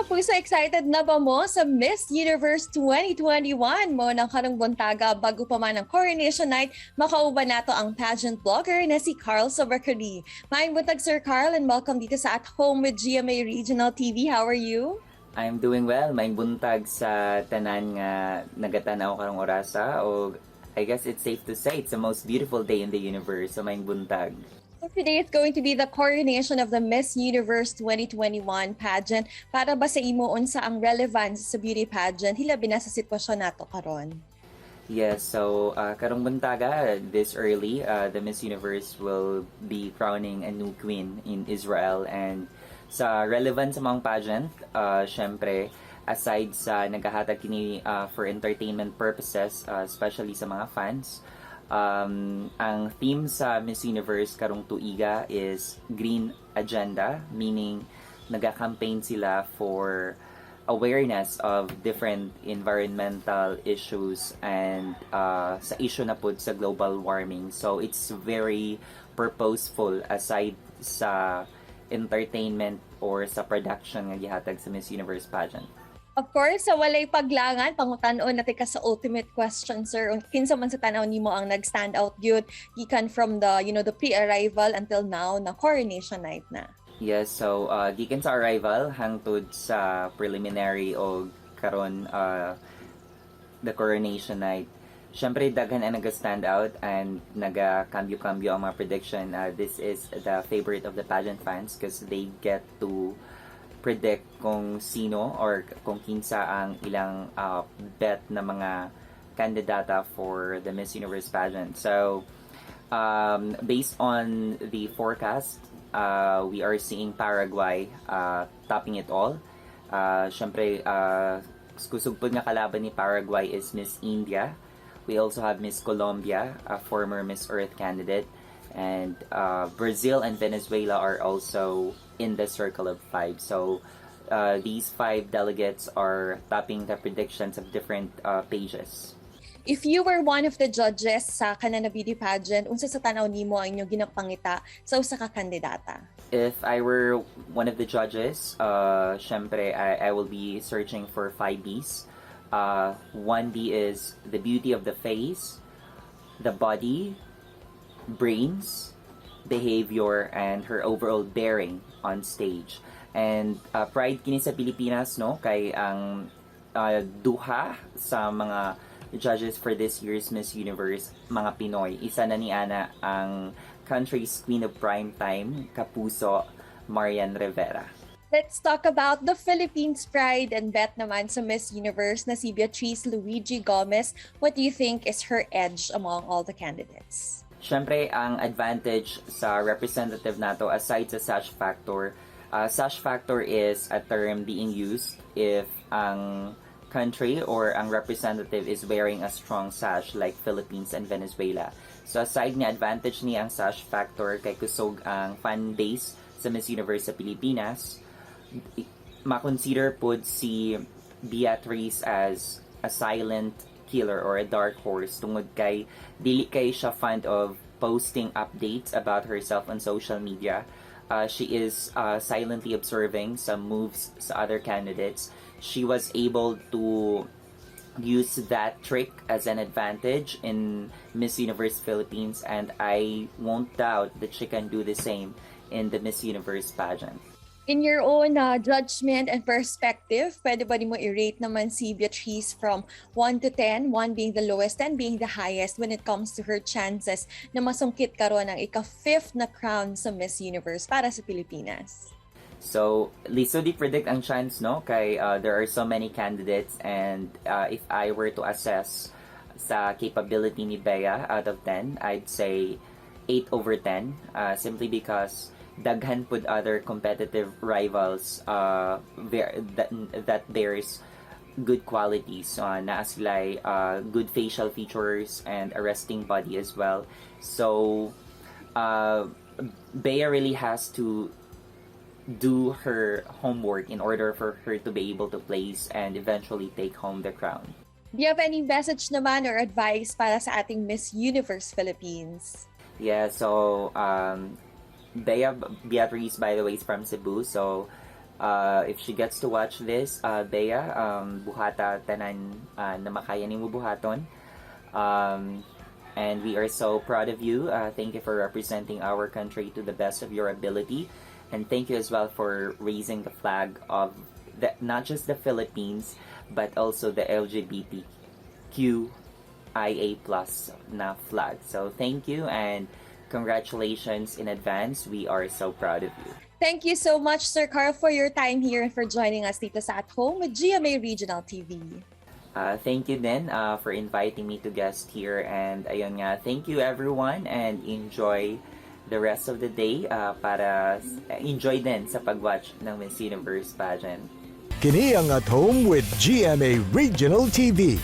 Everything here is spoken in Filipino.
kapuso, excited na ba mo sa Miss Universe 2021 mo ng karong buntaga bago pa man ang coronation night? Makauban nato ang pageant blogger na si Carl Sobacari. Maayong buntag Sir Carl and welcome dito sa At Home with GMA Regional TV. How are you? I'm doing well. May buntag sa tanan nga nagatanaw karong orasa o I guess it's safe to say it's the most beautiful day in the universe. So may buntag. So today is going to be the coronation of the Miss Universe 2021 pageant. Para ba sa imo unsa ang relevance sa beauty pageant hilabi na sa sitwasyon nato karon? Yes, so karong buntaga this early, the Miss Universe will be crowning a new queen in Israel, and sa relevance sa mga pageant, syempre aside sa naghahatag kini for entertainment purposes, especially sa mga fans, ang theme sa Miss Universe karong tuiga is Green Agenda, meaning nag-campaign sila for awareness of different environmental issues and sa issue na po sa global warming. So it's very purposeful aside sa entertainment or sa production nga gihatag sa Miss Universe pageant. Of course, sa walay paglangan, pangutan-on natin ka sa ultimate question, sir. Kinsa man sa tanaw nimo ang nag-stand out gyud gikan from the, the pre-arrival until now na coronation night na. Yes, so gikan sa arrival hangtod sa preliminary o karon the coronation night. Syempre daghan ang naga-stand out and naga-cambio-cambio ang mga prediction. This is the favorite of the pageant fans because they get to predict kung sino or kung kinsa ang ilang bet na mga kandidata for the Miss Universe pageant. So, based on the forecast, we are seeing Paraguay topping it all. Syempre, kusugpod nga kalaban ni Paraguay is Miss India. We also have Miss Colombia, a former Miss Earth candidate. And Brazil and Venezuela are also in the circle of five. So these five delegates are topping the predictions of different pages. If you were one of the judges sa kanang beauty pageant, unsa sa tanaw nimo ang inyong ginapangita sa usa ka kandidata? If I were one of the judges, syempre I will be searching for 5 Bs. 1B is the beauty of the face, the body, brains, behavior, and her overall bearing on stage. And pride kini sa Pilipinas, no, kay ang duha sa mga judges for this year's Miss Universe, mga Pinoy. Isa na ni Ana ang country's queen of primetime, kapuso, Marian Rivera. Let's talk about the Philippines pride and bet naman sa Miss Universe na si Beatrice Luigi Gomez. What do you think is her edge among all the candidates? Siyempre, ang advantage sa representative nato aside sa sash factor is a term being used if ang country or ang representative is wearing a strong sash like Philippines and Venezuela. So aside ni advantage ni ang sash factor kay kusog ang fan base sa Miss Universe sa Pilipinas, makonsider po si Beatrice as a silent killer or a dark horse tungod kay dili kay siya fond of posting updates about herself on social media. She is silently observing some moves sa other candidates. She was able to use that trick as an advantage in Miss Universe Philippines, and I won't doubt that she can do the same in the Miss Universe pageant. In your own judgment and perspective, pwede ba mo i-rate naman si Beatrice from 1 to 10, 1 being the lowest, 10 being the highest when it comes to her chances na masungkit karon ang ika-5th na crown sa Miss Universe para sa Pilipinas? So, liso di predict ang chance, no? Kay there are so many candidates, and if I were to assess sa capability ni Bea out of 10, I'd say 8 over 10, simply because daghan pud other competitive rivals that bears good qualities. Naa sila good facial features and a resting body as well. So Bea really has to do her homework in order for her to be able to place and eventually take home the crown. Do you have any message naman or advice para sa ating Miss Universe Philippines? Yeah, so Beatrice, by the way, is from Cebu. So If she gets to watch this, Bea, buhata tanan na makaya nimo buhaton. And we are so proud of you. Thank you for representing our country to the best of your ability. And thank you as well for raising the flag of not just the Philippines, but also the LGBTQIA plus na flag. So thank you and congratulations in advance. We are so proud of you. Thank you so much, Sir Carl, for your time here and for joining us dito sa At Home with GMA Regional TV. Thank you din for inviting me to guest here. And ayun nga, thank you everyone and enjoy the rest of the day para enjoy din sa pag-watch ng Miss Universe pageant. Kini ang At Home with GMA Regional TV.